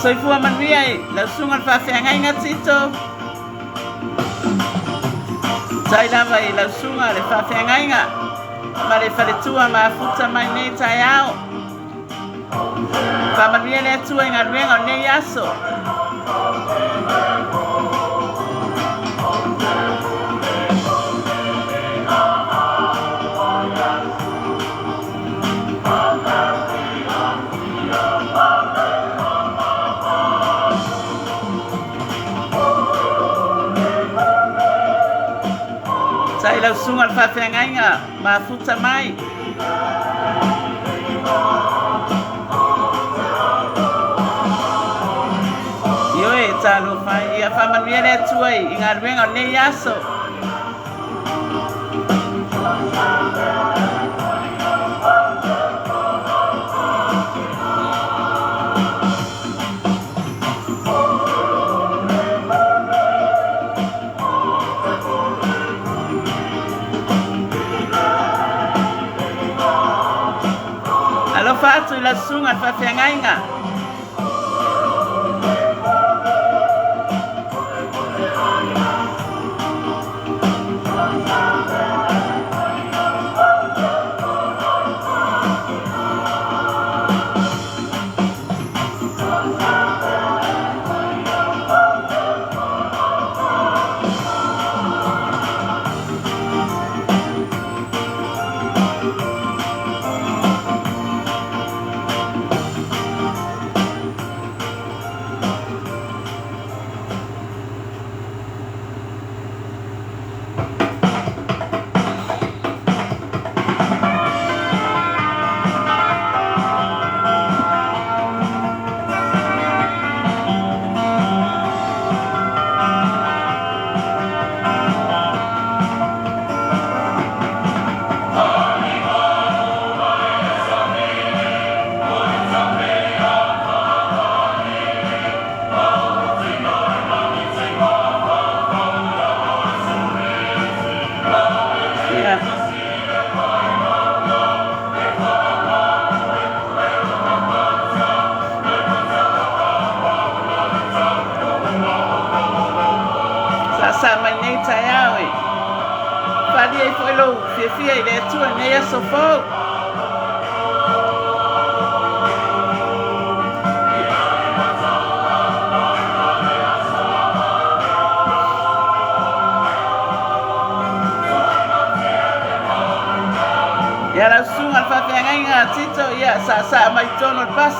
soifua manuia I lausunga le whawhiangainga tito. Tai lava I lausunga le whawhiangainga. Ma le whaletua ma futa mai nei tai ao. Whamanuia le atua I ngā ruenga o nei aso. Tai lausunga le whawhiangainga ma futa mai. Ioe talo whai ia whamanuia le atua I ngā ruenga o nei aso. Fatu I lausunga le whawhiangainga. Sa mai nei tai au I. Whali e fwelo fia I le atua nei aso Feau. Ia lausunga le whawhiangainga tito ia sa mai tono le pas.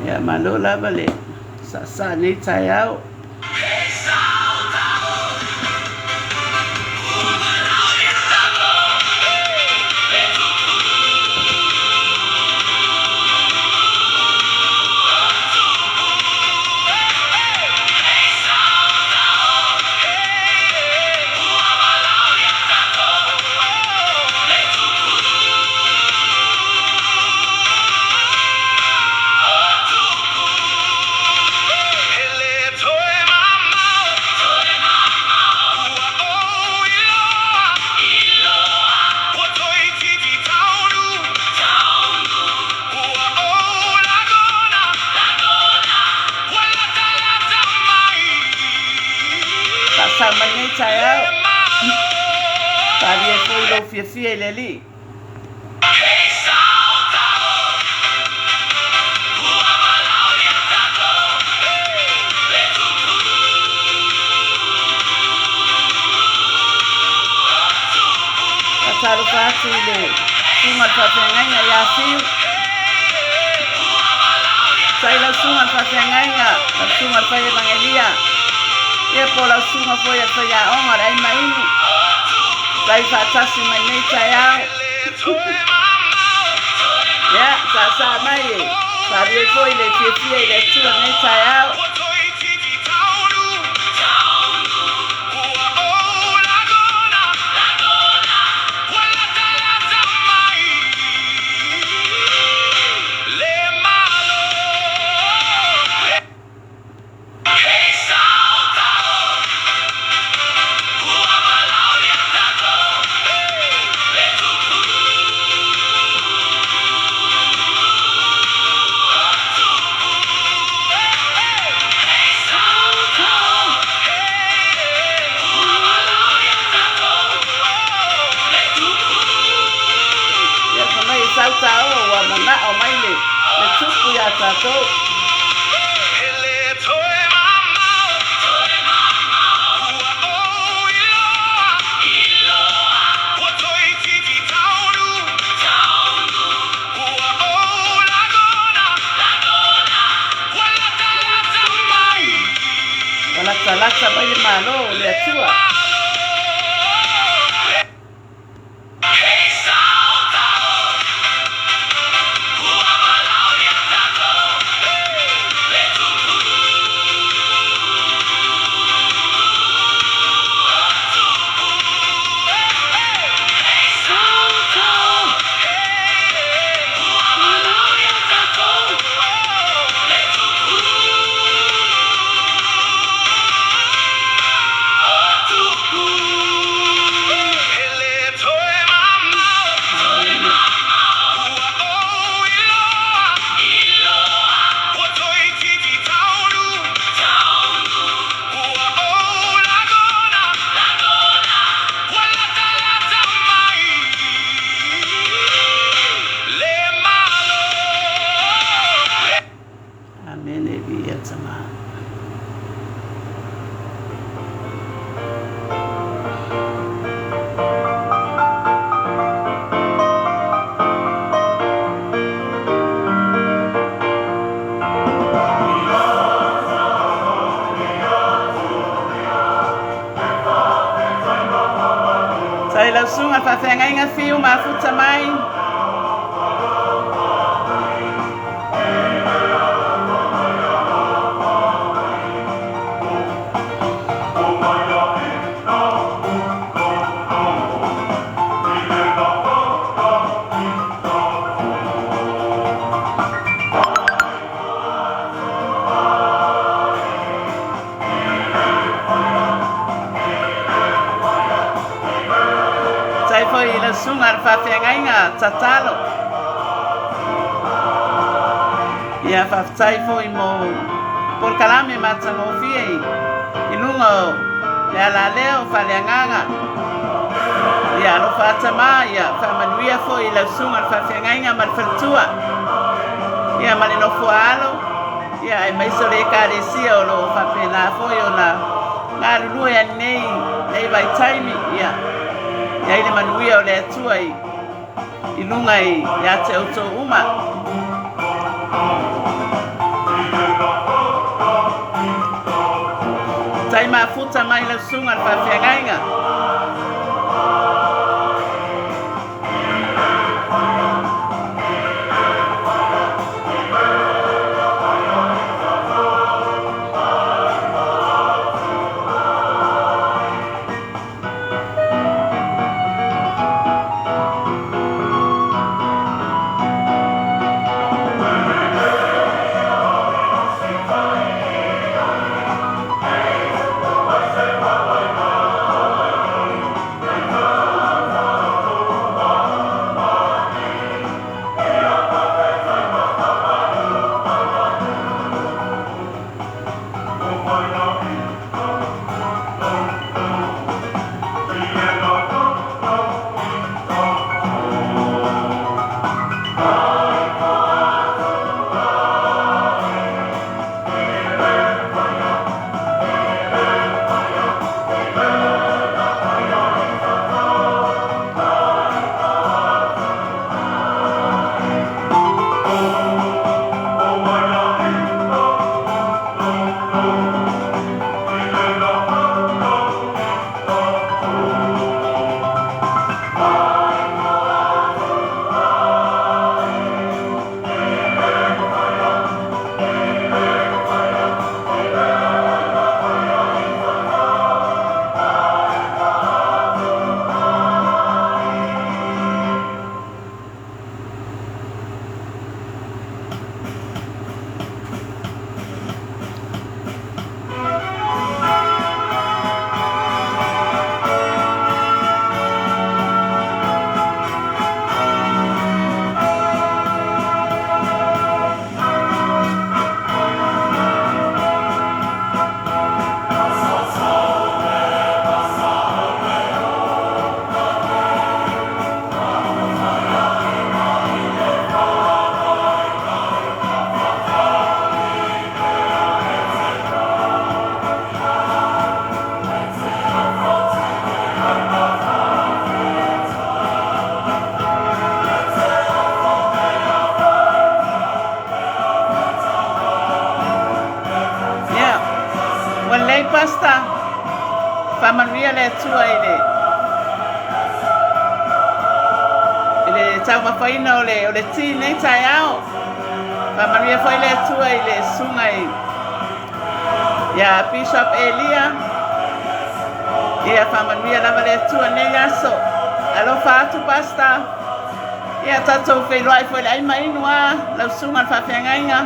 Ia malo lava le sa nei tai au. Sama nei tai au. Tari e foi lo fia le li. Satauro fatu le sunga whawhengainga ia fiu. Sai la sunga whawhengainga, la sunga whaemangelia. Ia po la sunga foi a whaia onga rei mainu. Sai whatasi mai nei tai au. Ia, sa mai e. Tari e foi le fia le tua nei tai au. Satauro wa mana o mai le tupu ya Satauro. Wala talata bai malo le tua. Sai la sunga whawhengainga Feau mafuta mai. Sai foi la sunga whawhengainga Satauro. Ia whawtai foi mo por kalame matango fiei. Ilunga le ala leo whaleanganga. Ia lo whatama ia whamanuia foi la sunga whawhengainga malwhatua. Ia malino fualo. Ia e maisore karesia o lo whapena foi o la ngā rurua ia nei vai taimi ia. Ia ile manuia o le atua i lunga i te auto uma. mafuta mai le sunga le whawhiangainga. Pasta, familia le tua ele tau mafaina o le ti nei tai ao. Familia foi le tua ele sungai. Ya Bishop Elia. Ya familia lava le tua nei aso. Alo fatu pasta. Ya tato fe loai foi lai mai noa, la sunga fa fengainga.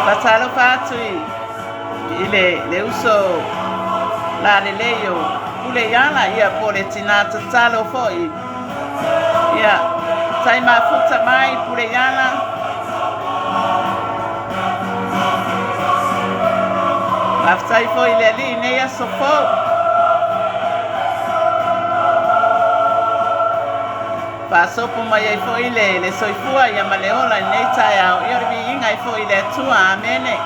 Patalo fatui le uso la leo ule yana ia pole tinata talo foi ia tai mafuta mai pule yana aftai foi le ali ne ia sofo paso por mai foi le soifua ia maleola nei tai au ia vi inga foi le tua amene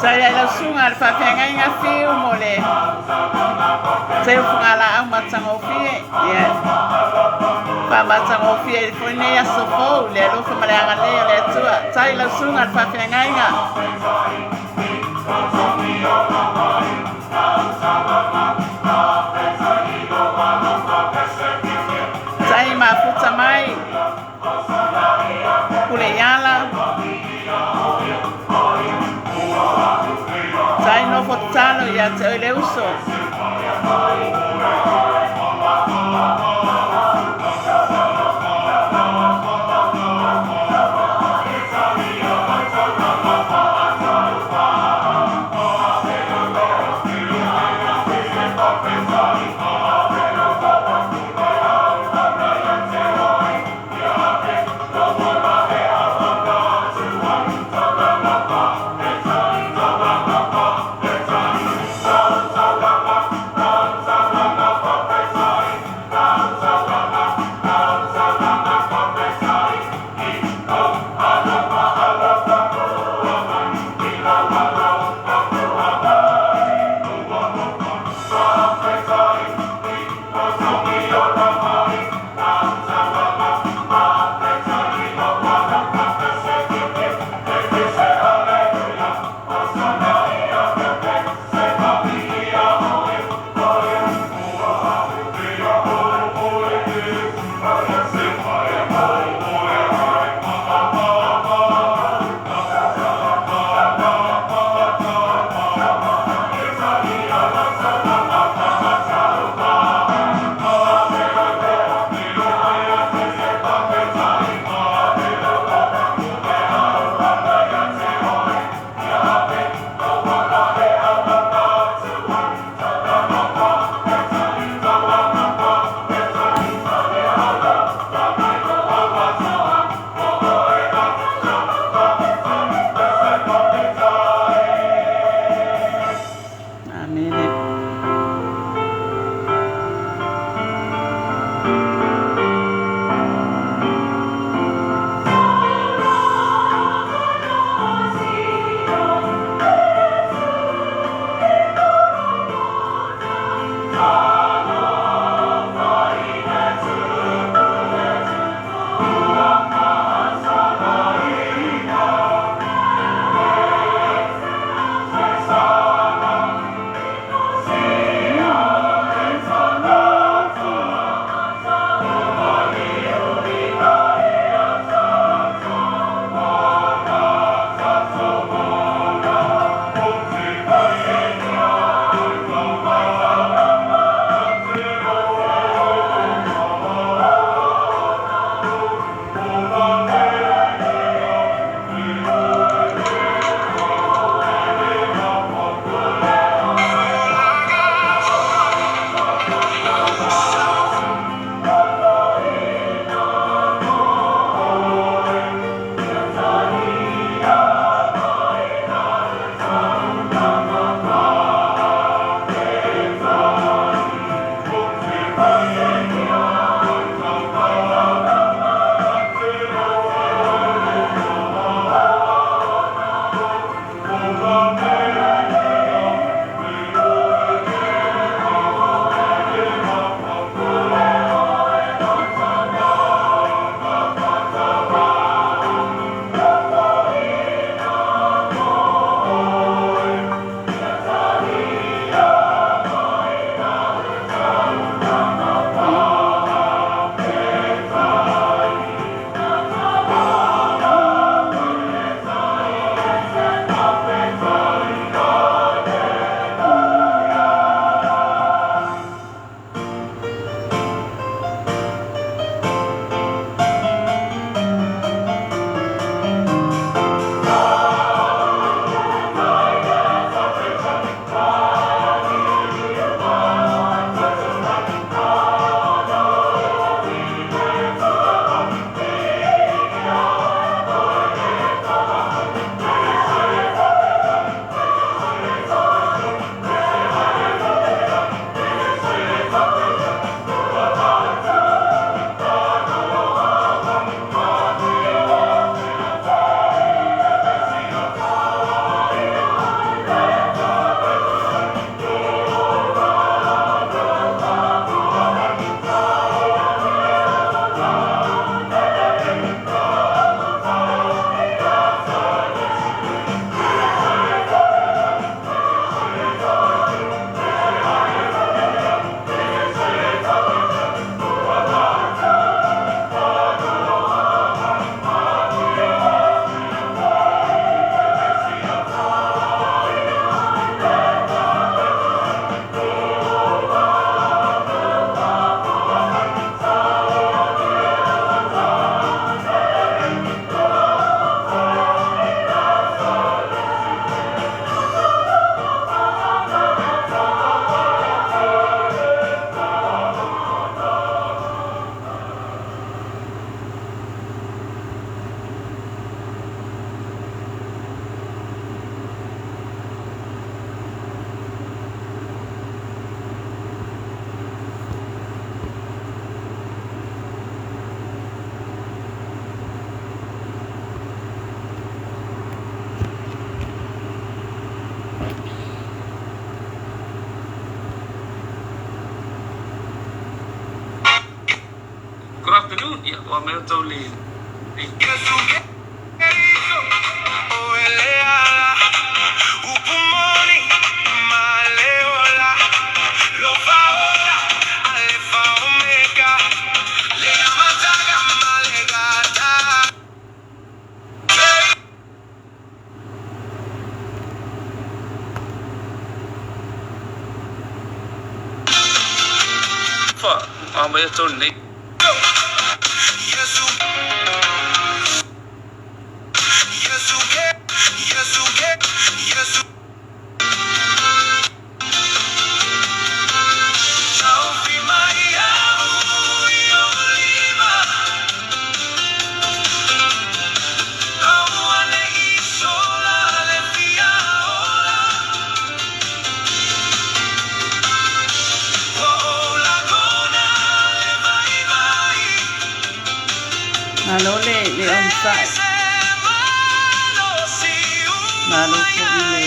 Saya la sunga al whawhenga inga Feau mo le. Saya whungala au matango fie. Wha matango fie i whune ia so Feau le alufa maleanga lea le atua. Saya la sunga al whawhenga inga. Saya mafuta mai. Kule yala. Sai no fotalo ya te le uso. ia o me to le fa o me to le Malole le on sai. Malo ko ile.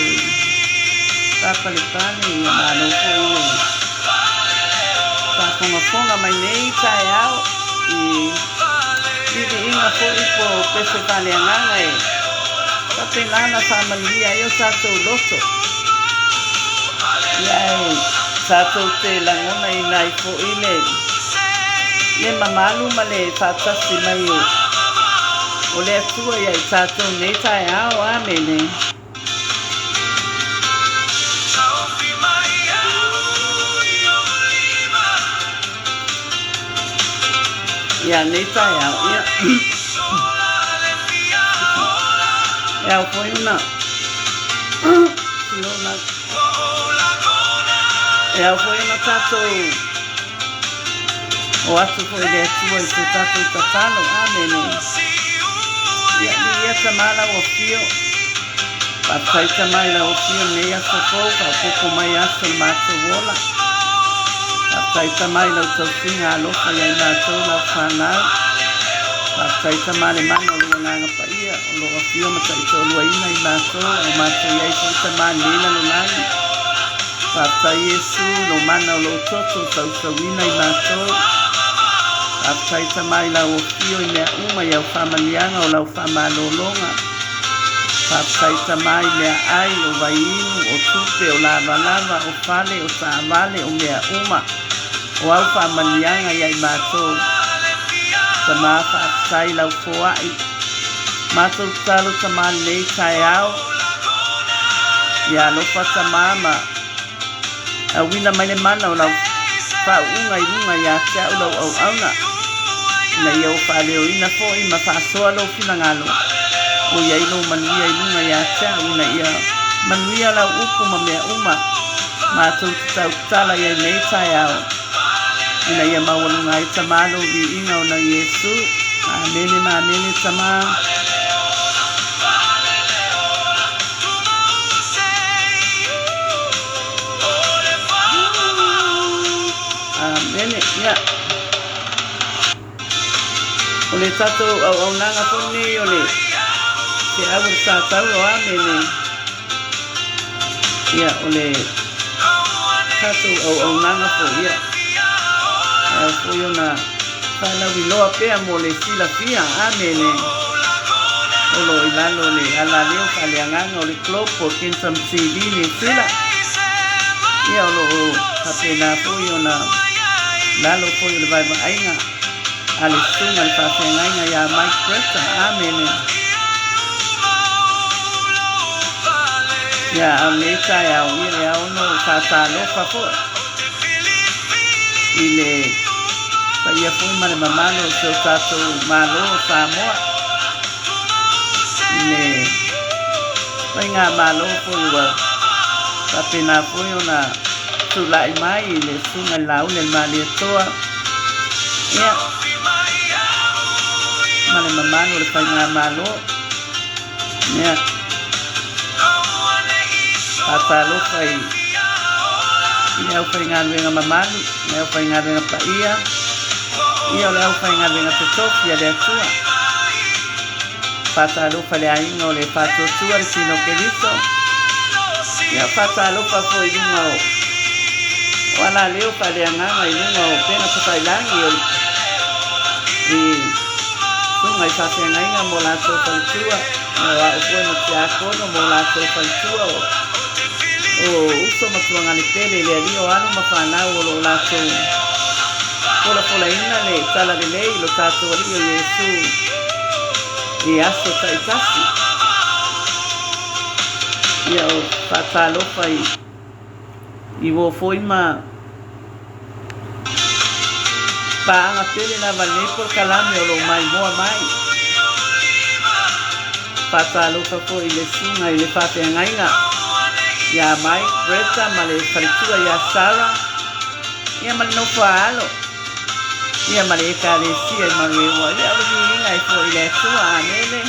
Papalipani malo ko ile. Pakonga mai nei tai au i inga ko ipo pese paleanga e. Papelana familia yo sato loto. Yai sato te langona inai ko ile. Le mamalu male fatasi mai o le atua ia i tātou nei tai ao amene. Ia nei tai ao ia. Ia o foi una. Ia o foi una tātou. O atu foi le atua i te tātou tatalo, amene. Ia tamala o fio. Patai tamai la o fio nei aso fou, ka poko mai aso mātou wola. Patai tamai la o tausinga alofa ia i mātou la o whanau. Patai tamale mana o lua nanga pa ia, o loa fio matai tō lua ina i mātou, o mātou iai fo tamani nila no nani. Patai Yesu, no mana o lo toto tausawina i mātou. Apai tamai la o fio i mea uma i au whamanianga o lau whamalolonga. Apai tamai mea ai o vainu, o tupe, o lava o fale, o saavale, o mea uma. O au whamanianga i ai mātou. Tamā whaatai lau foai. Mātou talo tamani nei tai au. I alofa tamama. A wina mai le mana o lau whaunga i runga i a tea o lau au auna. Na ia o whaleo ina fo i ma whaasoa lo finangalo. O ia ino manuia i lunga i a tea o na ia manuia lau upu ma mea uma. Mātou tau tala ia nei tai au. Ina ia mawalunga i tamalo i inga o na Yesu. Amene ma amene tama. Amene, ia. O le tatou au nanga pone o le te au Satauro amene. Ia o le tatou au nanga po ia. Ia po yo na whalau i loa pea mo le sila fia amene. O lo i lalo le ala leo kaleanganga o le klopo kinsam TV le sila. Ia o lo hapena po yo na lalo po yo le vai ainga. Ale sunga le whawhengainga ia Mike Presta, amene. Ia au netai au ia au no whatalofa po. I le paia pui mare mamano o seu tātou malo o Samoa. I le pai ngā malo po iwa. Papena pui o na tulai mai i le sunga lau le mali atoa. Ia. Male mamano le pai ngā malo. Ia. Atalofa i le au pai ngā ruenga mamano. Le au pai ngā ruenga paia. Ia le au pai ngā ruenga petofia le atua. Atalofa le ainga o le patotua le sino keriso. Ia atalofa po i lunga o. O ala leo pa le anganga i lunga o pena patailangi o Sungai whawhengainga mo lātou whalitua. Nā upoi ma te akono mo lātou whalitua o uso matuangani pele le rio anu ma whanau o lo lātou. Pola ina le tala le lei lo tātou ario Iesu. I aso taitasi. Ia o whatalofa i wo foi ma paanga pele na vale por kalame o lo mai moa mai. Whatalofa po i le sunga i le whawhengainga. Ia mai, Breta ma le whalitua ia Sara. Ia ma le nofa alo. Ia ma le ekaresia i manuewa. Ia o le inga i fo i le tua anele.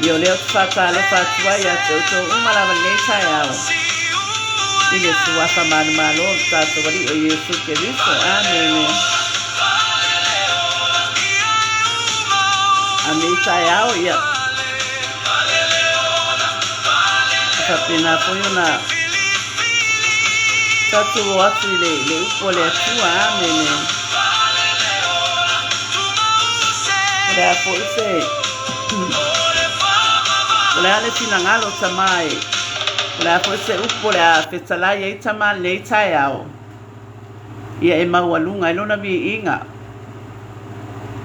Ia o leo tu whatalofa atua ia tautou umalawa le tai ao. I le suafa manu malo tātou wari o Iesu Keriso. Amen. Ame tai ao ia. Kapena poyo na tatu o atu i le upo le atua. Amen. Rea po ise ole ale tina ngalo tamai. Ole a po ise upo le a whetalai e tama le tai ao. Ia e maualunga ilona vi inga.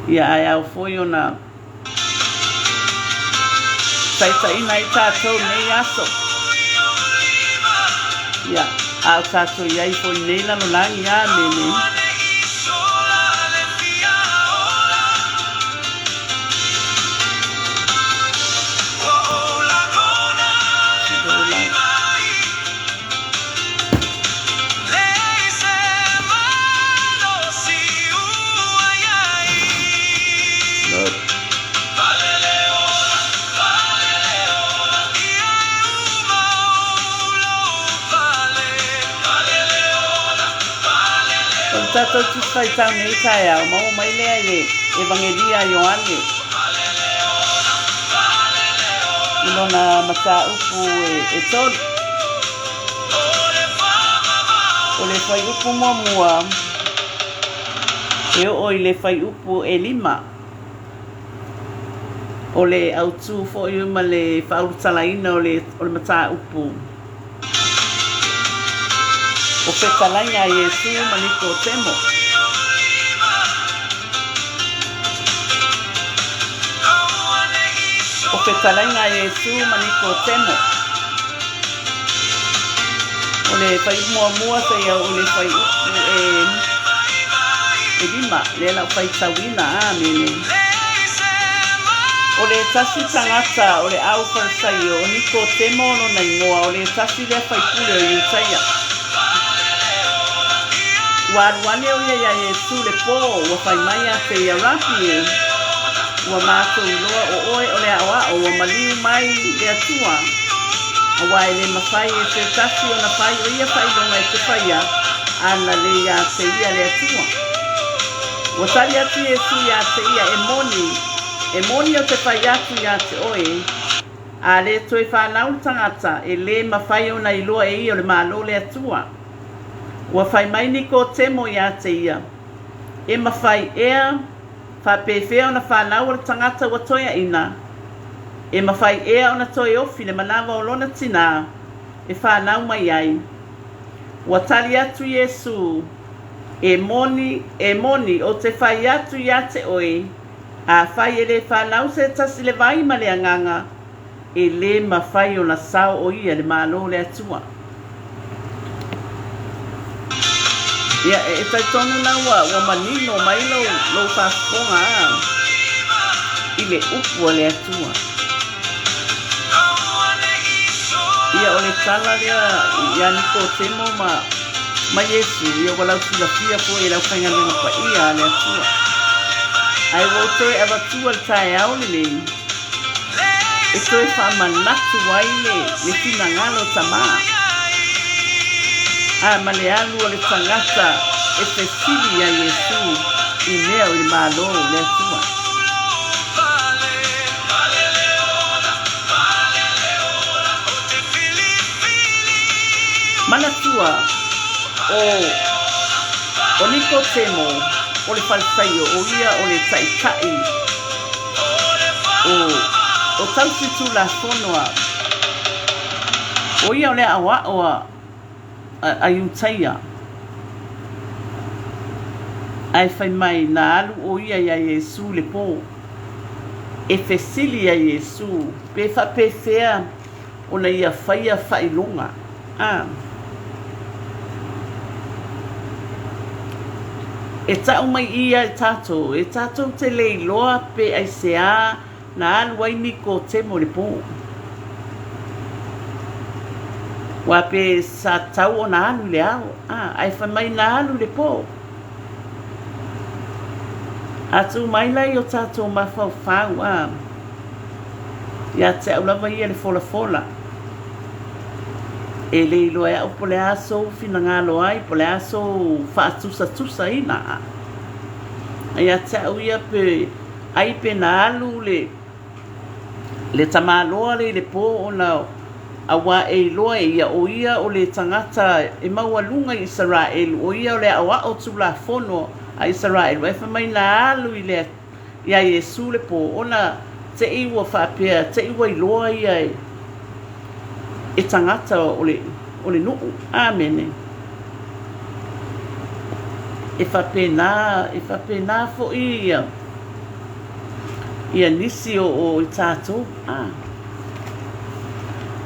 Ia ai au foyo na taita ina i tātou nei aso. Ia, au tātou iai po nei lano langi. Amen. Tātou tu whai tau nei tai au, mau mai lea i le Evangelia Ioane. Ilona mata upu e tolu. O le whai upu mua e o i le whai upu e 5. O le autu fo i uma le whaurutalaina o le mata upu. O whetalainga Iesu maniko temo. O whetalainga Iesu maniko temo. O le whai mua se ia o le whai upu e 5. Le la whai tawina. Amen. O le tasi tangata o le au wharsai o niko temo no na ingoa. O le tasi le whai pule o iutaia. Waruane o ia Iesu le po wa whai mai a te ia rapi wa mātou loa o oe o le awa o wa maliu mai le atua a wai le mawhai e te tasi o na whai o ia whai longa e te whaia ana le ia te ia le atua wa tari atu Iesu ia te ia e moni o te whai atu ia te oe a le toe whanau tangata e le mawhai o na iloa e ia o le malo le atua. Wa whai mai ni ko temo ia te ia. E mawhai ea, whapewhea o na whanau o tangata wa toia ina. E mawhai ea o na toi ofi le manawa o lona tina. E whanau mai ai. Wa tali atu Iesu. E moni o te whai atu ia te oe. A whai e le whanau se tasi le vai ma le anganga. E le mawhai o na sao o ia le malo le atua. Ia e tai tonu na wa manino mai lo whasponga i le upu o le atua. Ia o le tala ia niko temo ma Iesu ia walau filafia po e lau whaingalinga pa ia le atua. Ai wotoe awa tua le tae au le nei. E toe whamanatu wai le tina ngalo tamaa. A male alu o le tangata e te sili a Iesu i mea o i malo le atua. Manatua o Nikodemo o le falsai o ia o le tai o tausitu la fonoa o ia o le awa o a iutaia ai fai mai na alu o ia ia Iesu le po e fesili ia Iesu pe fa pe fea o na ia faia failunga e tau mai ia e tatou te leiloa pe ai sea na alu ai niko te mo le po wa pe Satauro na alu le ao ai fai mai na alu le po atu mai lai o tatou mafau ia te au lava ia le fola e leilo e au po le aso finagalo ai po le aso faatusa ina ia te au ia pe ai pe na alu le tamaloa le po ona awa e loa ia o ia o le tangata e maualunga i Israel o ia o le awa o tula fono a Israel e mai na alu i le ia Iesu le po ona te iwa whapea te iwa i loa ia e tangata o le nuu amene e whapena fo ia nisi o tatou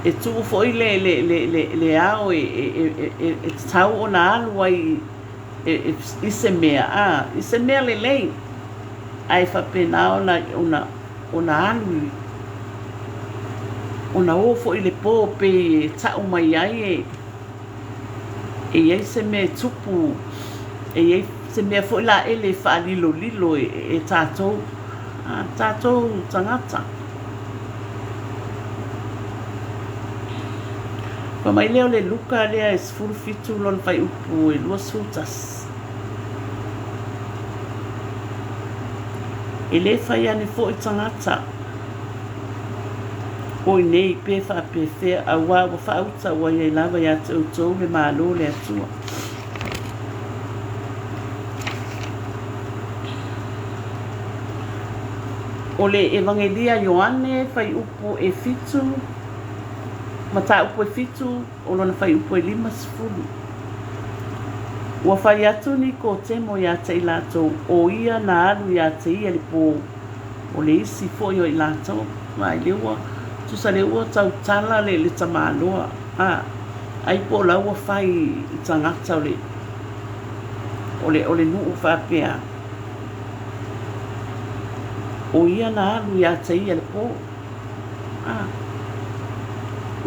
e tu fo i le ao e tau o na alu ai i se mea le lei ai whapena ona alu ona ofo i le po pe tau mai ai e iei se me tupu e iei se mea fo i la ele wha lilo e tatou tangata pa mai leo le luka lea e sfuru fitu lon fai upu e lua sutas e le fai ane fo i tangata o nei pe fa pe fe a wa fa uta wa ye lava ya to le malo le atua o le evangelia Ioane fai upu e fitu mata upu e fitu o lona fai upu e 5 sefulu ua fai atu ni ko temo ya te ilato o ia na alu ya te ia le po o le isi fo yo ilato mai lewa tu sa lewa tau tala le tamaloa ai po la ua fai tangata o le nuu fa pea o ia na alu ya te ia le po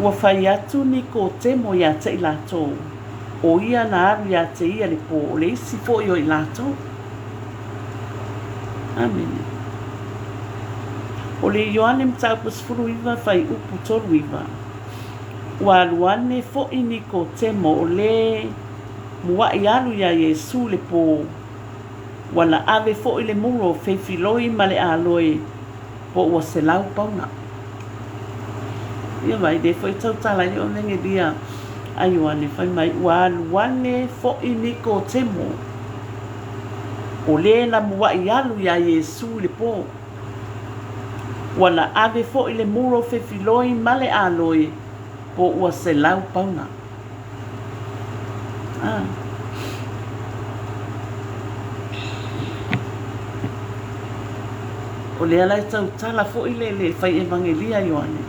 ua fai atu ni ko temo ya te ilato o ia na alu ya te ia le po o le isi fo yo ilato amen o le Ioane mtau pasfuru iwa fai upu toru iwa ua aluane fo ini ko temo o le mua i alu ya Iesu le po wala ave fo i le muro feifiloi ma le aloe po ua se lau pauna ia mai de foi tau tala i o nenge dia a Ioane fai mai ua aluane fo ini ko temo o le na mua i alu ya Iesu le po wala ave fo i le muro feifiloi ma le aloe po ua se lau pauna o le ala tau tala fo i le fai evangelia Ioane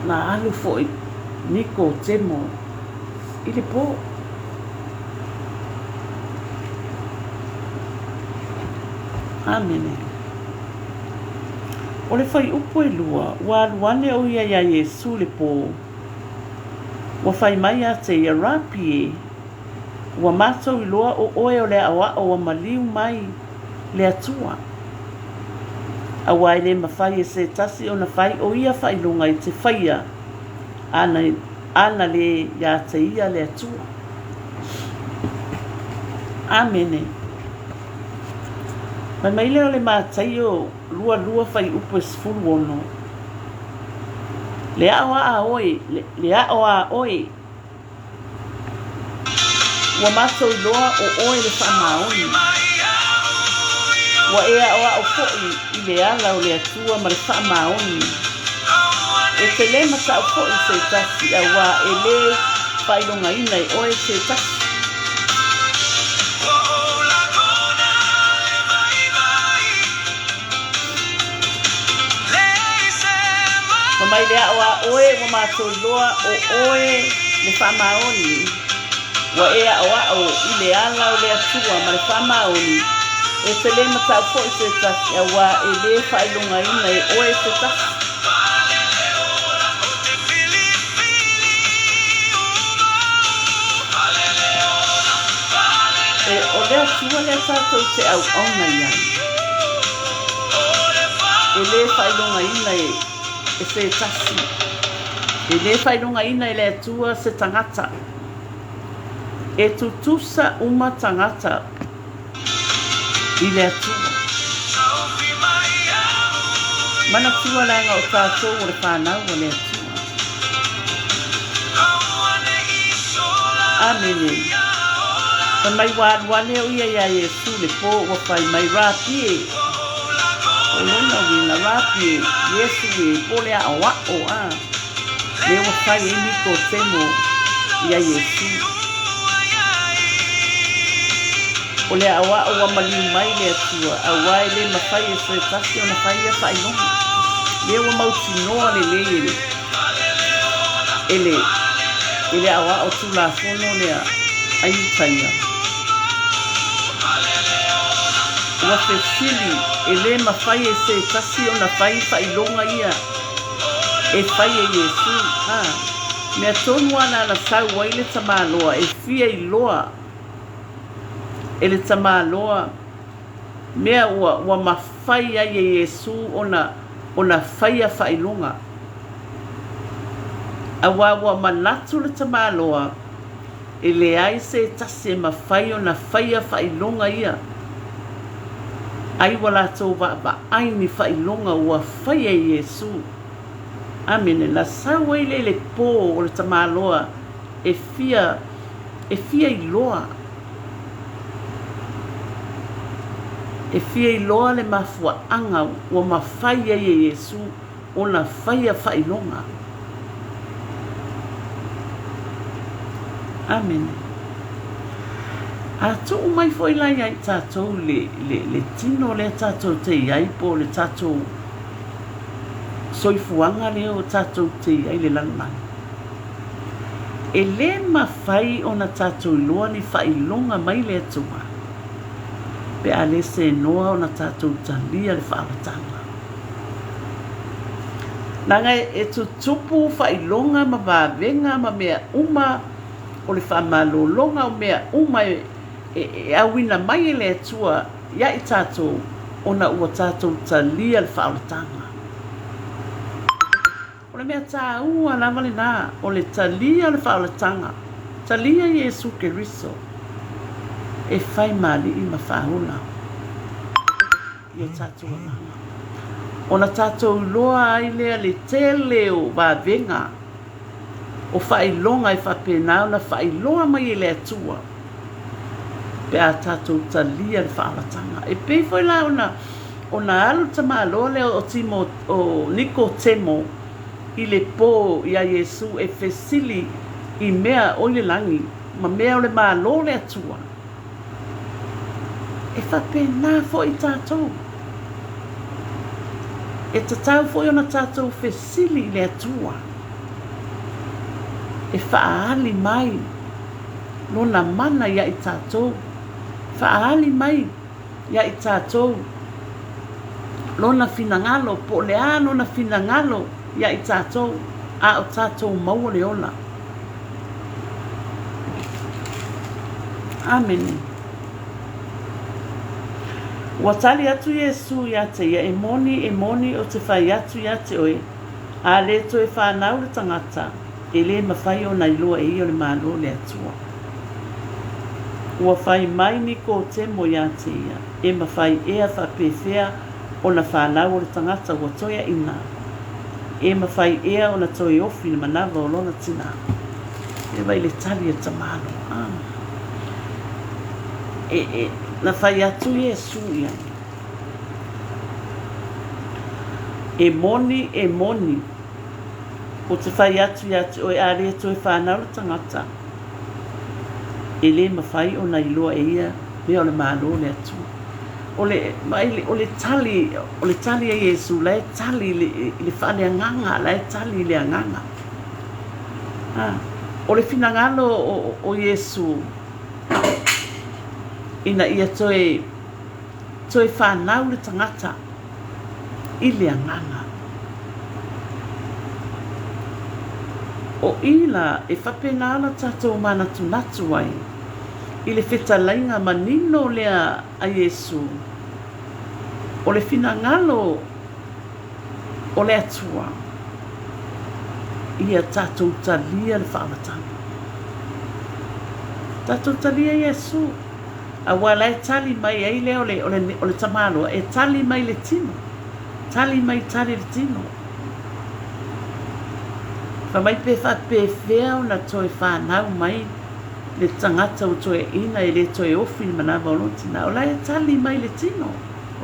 na alu fo i niko temo i le po amene o le fai upu e lua ua aluane o ia ya Iesu le po ua fai mai a te ia rapi ua matou i loa o oe o le awa o maliu mai le atua awa i le mawhai e se tasi o na whai o ia whai lunga i te whaia ana le ia te ia le atua amene mai leo le mātai o lua whai upu e sifuru ono le a oa oe ua matou loa o oe le whamaoni. Ua ea o a o fo'i i le ala o le atua ma le whamaoni. E te le mata o fo'i se tasi a wā e le whailonga ina e oe se tasi. Ma mai lea o a oe ua matou loa o oe le whamaoni. Ua ea o a o i le ala o le atua ma le whamaoni. E te le mata o fo'i se tasi a wā e le whailonga ina e oe se tasi. O lea tua lea tātou te au auna iai. E le whailonga ina e se tasi. E le whailonga ina e lea tua se tangata. E tutusa uma tangata i lea tua. Mana tua langa o tātou o le whanau o lea tua. Amene. Pa mai wāluane o ia ia Yesu le po wa whai mai rāpie. O lona wina rāpie, Yesu e po lea a wako a. Le wa whai e niko temo ia Yesu. O lea a wako wa mali mai lea tua, a wai le mawhai e se tasi o na whai a whai longa. Le wa mauti noa le le. Ele a wako tula fono lea aitaia. Ua fesili e le mawhai e se tasi o na whai whailonga ia. E whai e Yesu. Mea tonu ana na sau wai le tamaloa e fia i loa. E le tamaloa. Mea ua mawhai ai e Yesu o na whai a whailonga. Awa ua manatu le tamaloa. E le ai se tasi e mawhai o na whai a whailonga ia. Ai wala tau wa ai ni whailonga ua whai e Yesu. Amene, la sawa i le po o le tamaloa e fia i loa. E fia i loa le mafua anga ua mawhai e Yesu o na whai a whailonga. Amene. A tō mai foi lai ai tātou le tino le tātou te iai po le tātou soifuanga leo tātou te iai le lanai. E le mawhai o na tātou loa ni whailonga mai le atua. Pe a le se noa o na tātou talia le whaalatanga. Nanga e tutupu whailonga ma wawenga ma mea uma o le whamalolonga o mea uma e awina mai e le atua ia i tātou o na ua tātou talia le whaalatanga. O le mea tā ua lama le nā o le talia le whaalatanga. Talia Yesu Keriso e whai mali i mawhahuna. Ia tātou alanga. O na tātou loa ai lea le teleo wawenga o whailonga i whapenao na whailoa mai e le atua. Pe a tātou talia le whaalatanga. E pei foi la o na alu tamaloa leo o timo o niko temo i le pō i a Yesu e fesili i mea o le langi ma mea o le malo le atua. E whapena fo i tātou. E tatau fo i ona tātou fesili i le atua. E whaali mai lona mana ia i tātou. Whaali mai ia i tātou. Lona finangalo, po le a lona finangalo ia i tātou. A o tātou maua le ola. Amen. Ua tali atu Yesu ia te ia e moni o te whai atu ia te oe. A le to e whanau le tangata. E le mawhai o nai loa e o le malo le atua. Ua whai mai ni ko te mo ia te ia. E mawhai ea whapewhea o na whanau o le tangata ua toia ina. E mawhai ea o na toi ofi na manawa o lona tina. E vai le tali e tamano. na fai atu Iesu ia. E moni, o te fai atu ia te oe are atu e whanau le tangata. E le mawhai o na iloa e ia, mea o le malo le atu. O le tali e Iesu, la e tali le whane anganga, la e tali le anganga. O le finangalo o Iesu, ina ia toe whanau le tangata, i le anganga. O ila e whapena ala tatou mana tunatu ai, i le whetalainga manino lea a Iesu. O le finangalo o le atua, ia tatou talia le whaamatanga. Tatou talia Iesu. A wala e tali mai ai leo o le tamalo, e tali mai le tino. Tali le tino. Whamai pe whapewhea o na toe whanau mai le tangata o toe ina e le toe ofi ni manawa olotina. O la e tali mai le tino.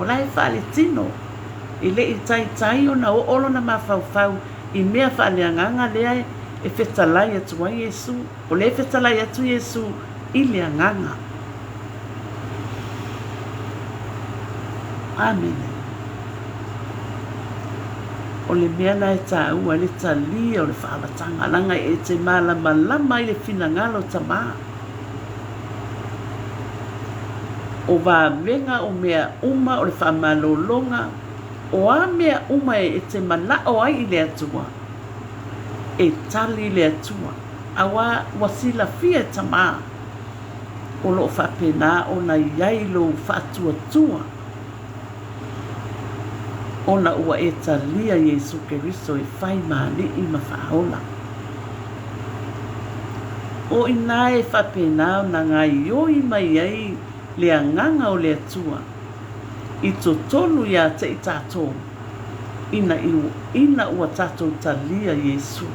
O la e wha le tino. I le i tai o na o olo na mawhau i mea wha le anganga lea e whetalai atu ai Iesu. O le whetalai atu Iesu i le anganga. Amen. O le mea na e tā ua le talia o le whaamatanga langa e te malama i le finangalo tamaa. O wā menga o mea uma o le whaamalolonga, o a mea uma e te manao ai i le atua, e tali le atua, a wā wasila fia tamaa, o lo whapena o na iai lo whaatuatua, ona ua e talia Iesu Keristo e whai mani i mawhaola. O ina e whapena o na ngai oi mai ai le anganga o le atua, i to tonu ia te i tātou, ina ua tātou talia Iesu,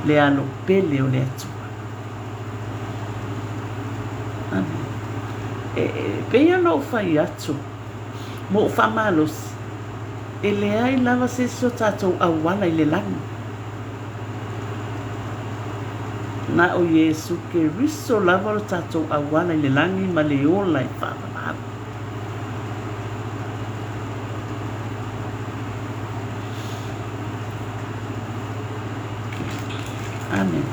le alo pele o le atua. Amen. Pea no whai atu, mo whamalos, e le ai lava se so tātou awala i le langi. Na o Iesu Keristo lava o tātou awala i le langi ma le ola i whaamanaru. Amen.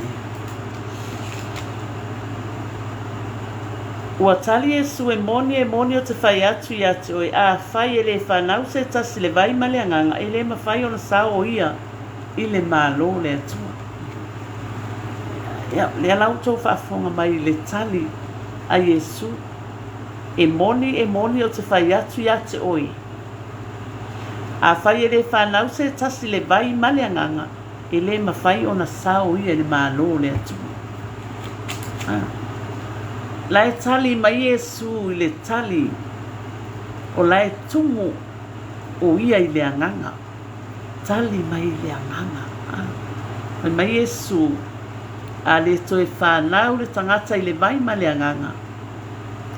Ua tali Iesu e moni o te whai atu i atu e a whai e le whanau se tasi le vai ma le anganga e le ma whai o na sao o ia i le malo le atua. Le alau tau whaafonga mai le tali a Iesu e moni o te whai atu i atu oi. A whai e le whanau se tasi le vai ma le anganga e le ma whai o na sao o ia le malo le atua. La e tali mai Iesu i le tali o la e tumu o ia i le anganga. Tali mai i le anganga. Mai Iesu a le toe whanau le tangata i le vai ma le anganga.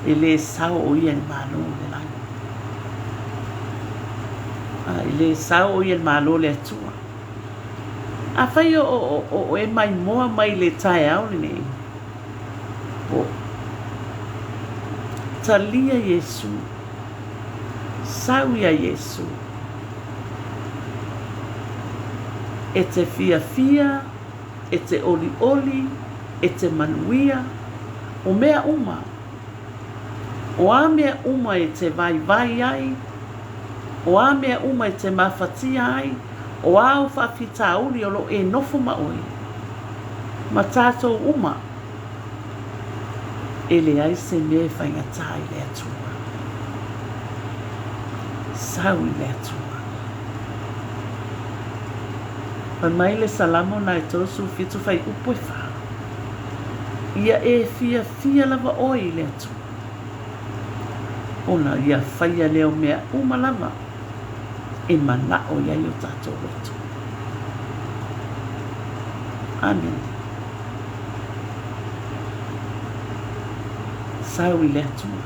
E le sao o ia i malo le langi. I le sao o ia i malo le atua. A whai o e mai moa mai le tae au le nei. Talia Iesu, sauia Iesu, e te fia, e te oli, e te manuia, o mea uma, o a mea uma e te vai ai, o a mea uma e te mawhatia ai, o a o whawhita uli o lo e nofo maoi, ma tātou uma, e le ai se me whaingata i le atua. Sau i le atua. Pai mai le salamo na e tosu fitu whai upo e wha. Ia e fia lava oi i le atua. Ona ia whaia leo mea uma lava. E mana o iai o tātou roto. Amen. sau I le atua.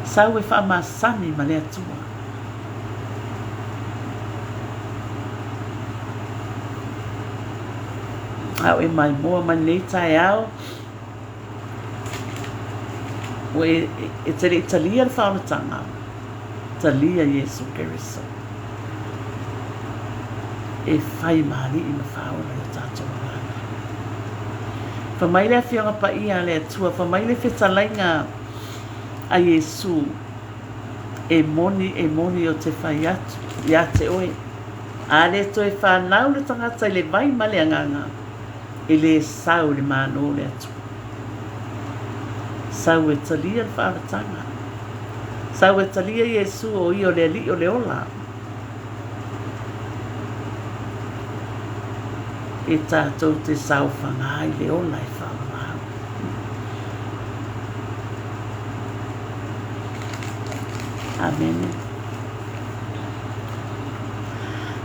Sau e whaamasani ma le atua. Au e mai moa ma nei tai au. O e tere Italia le whaonatanga. Italia Yesu Keriso. E whai maari I ma whaona I tātou rana. Whamaile a whionga pa ia le atua. Whamaile whetalainga a Yesu. E moni o te whai atu. Ia te oe. A le to e whanau le tangata I le vai ma le anganga. E le sau le mano le atu. Sau e talia le whaonatanga. Sau e talia Yesu o I o le ali o le ola. E tātou te sau whangai le ola e whaamau. Amen.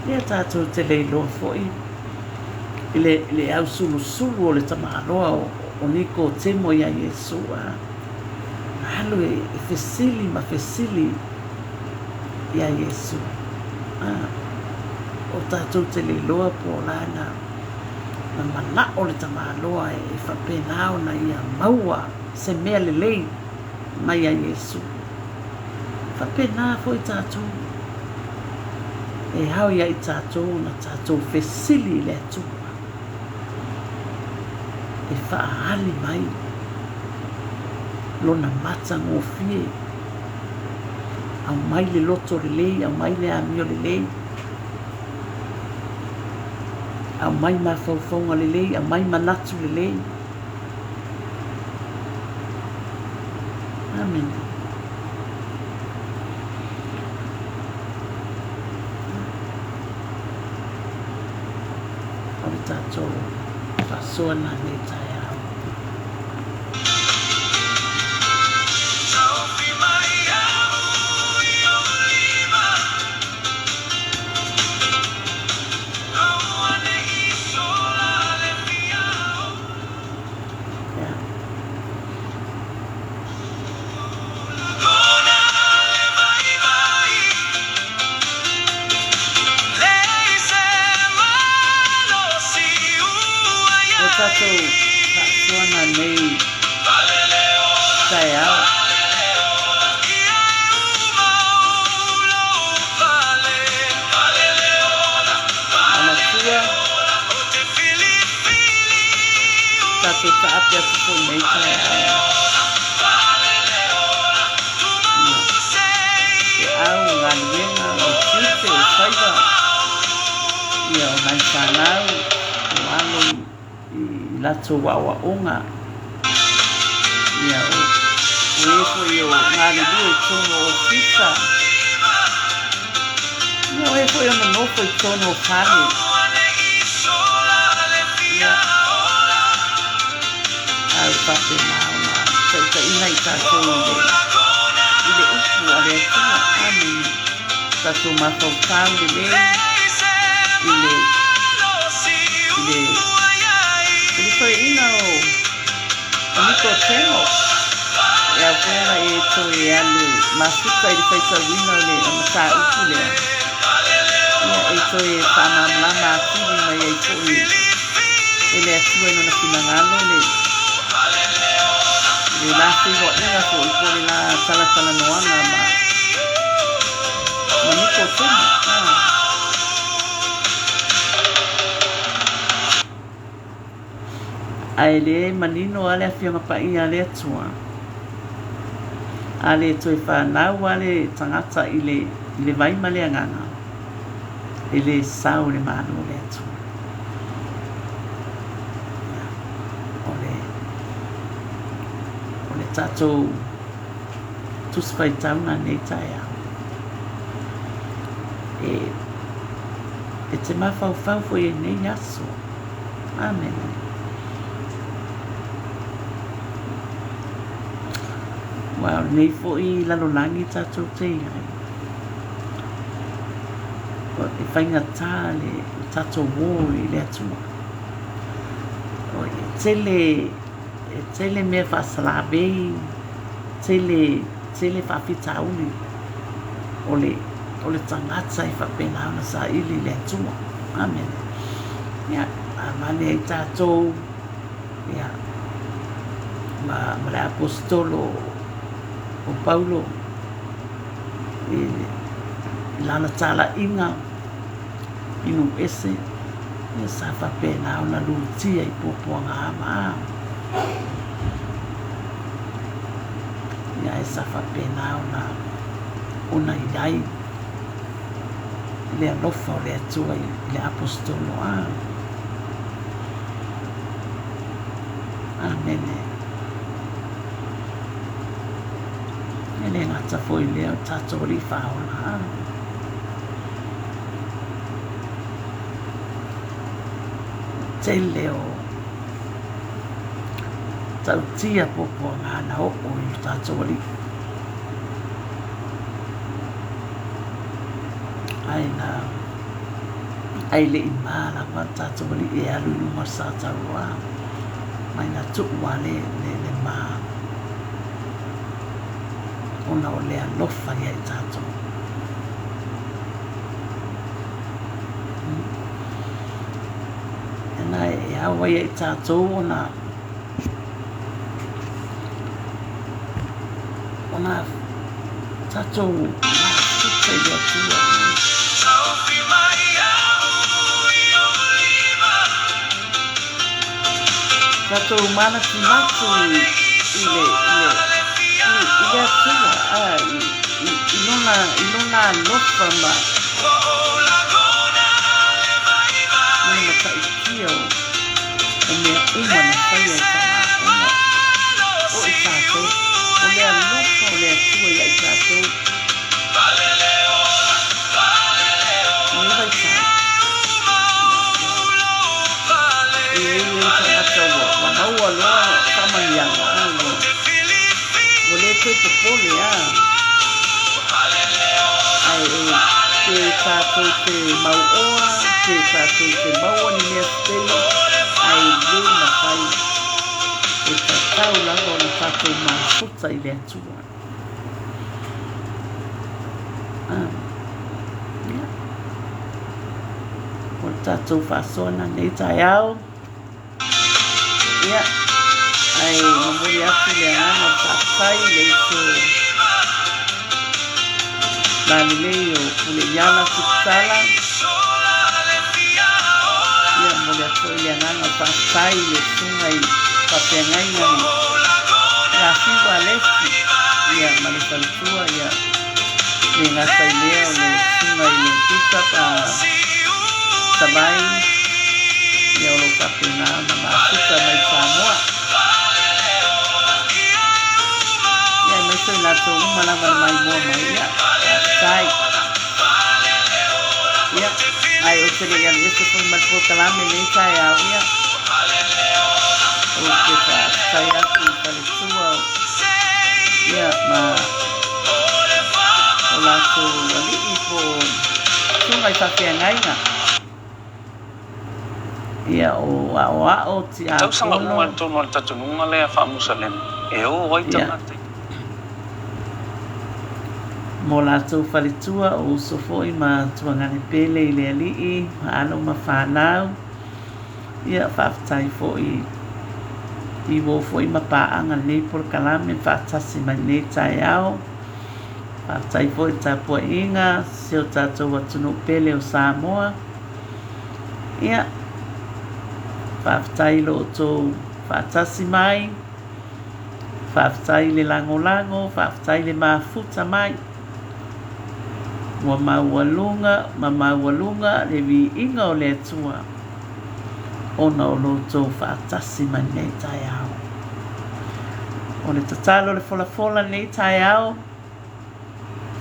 Ia tātou te leiloa fo'i. Le au sulu o le tamāroa o niko temo ia Yesu. Halo e fesili ma fesili ia Yesu. O tātou te leiloa po lana. Na mana o le tamāloa e whapenao na ia maua se mea lelei mai a Yesu. Whapena fo I tātou. E hau ia I tātou na tātou fesili le atua. E whaahali mai. Lona mata ngofie. Au mai le loto lelei, au mai le amio lelei. Au mai mawhauwhaunga lelei, au mai manatu lelei. Amen. Ore tātou whasoana nei tai au. Tātou whasoana nei tai au. Ana tua. Tātou whaapea tupo nei tai au. E au ngā lienga o tite o whaiva. Ia o mai whanau o alo lato wawa onga. Ia o efo I o ngāri lua I tono o fisa. Ia o efo I o manofo I tono o kane. Ia au pape mauna. Taita ina I tātou I le upu a le atua. Amen. Tātou mawhaukau le lei. Ele foi ina o niko temo. E a pena e to e alu. Masuka ele foi tawina le amata upu le. Ia e to e whanamlama akiri mai e to e. Ele atua ino na pinangalo le. Le lafi wa inga ko I po le la tala noanga ma. Ma niko temo. Ai le manino ale a whionga pa I ale atua. Ale to e whanau ale tangata I le vai ma le anganga. I le sau le mano le atua. O le tātou tuspai tauna nei tai au. E te mawhau fo I nei aso. Amen. Wow, nei fo I lalolangi tātou te iai. E whainga tā le tātou wō I le atua. O e tele tele me whasalabe, tele whawhitauli, o le tangata I whapena ana sa ili le atua. Amen. Ia, mane I tātou, ia, ma le apostolo o Paulo, I lana tala inga, inu ese, ia sa whapena ana lutia I popoanga ama. Ia e sa whapena ona iai, le alofa o le atua I le apostolo a. Amen. Ele ngata foi leo tātou li whaona. Te leo tau tia popo ngana o I tātou li. Ai le imala pa tātou li e alu luma Satauro a. Mai na tuua le ma. Ona o le alofa ia I tātou. Ena e awa ia I tātou ona tātou tuta I atua. Tātou mana ki matu I le atua I lona alofa ma mana taikia o mea uma na whaia I tama o I tātou o le alofa o le atua ia I tātou o le vai tātou Maua loa kamanianga o le koe te pole ke tātou te mauoa ke tātou te maua ni mea steli ai le na whai e tātou langa o na tātou mafuta I le atua o tātou whasona nei tai au ia ai mamuri atu le ana tātai le iso nani lei o pule iana kutala ia mamuri atu le ana tātai le sunga I papengai ngani ia fiwa lesi ia manifalitua ia le ngasa I lea o le sunga I le tisa pa sabai ia o lo kapena na mafuta mai Samoa ia mai so la to uma la mai mo mai ia sai ia ai o se le ia esse foi mal por kalame le sai ia o que sai aqui para sua ia ma o la to ali po sunga I whapengai nga ia o ti a Tau sanga unga tono al tatununga le a whaamusalem. E o wai tamate. Mo lātou whalitua o sofo I ma tuangane pele I le alii, ma ano ma whanau. Ia whaafatai fo I wo fo I ma paanga nei por kalame whaatasi mai nei tai au. Whaafatai fo I tāpua inga, seo tātou watunu pele o Samoa. Ia whaafatai lo tō whaatasi mai, whaafatai le lango, whaafatai le mafuta mai. Wa maualunga le vi inga o le atua. Ona o lo tō whaatasi mai nei tai au. O le tatalo le fola nei tai au.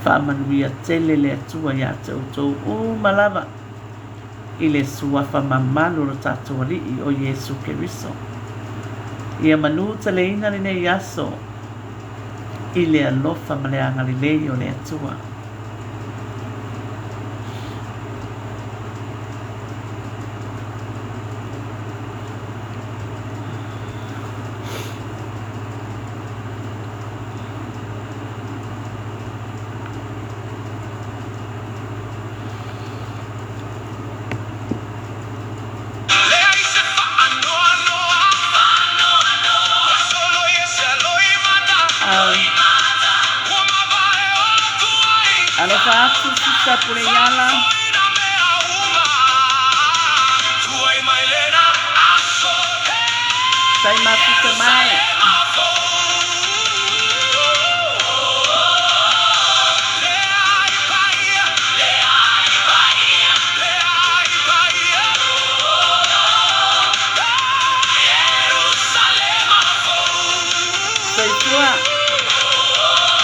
Whaamanuia tele le atua ia tau malava. I le suafa mamalu o tātou alii o Iesu Keriso. Ia manu te leina le nei aso I le alofa ma le angalilei o le atua. alo fatu sisa puliala sai mapita mai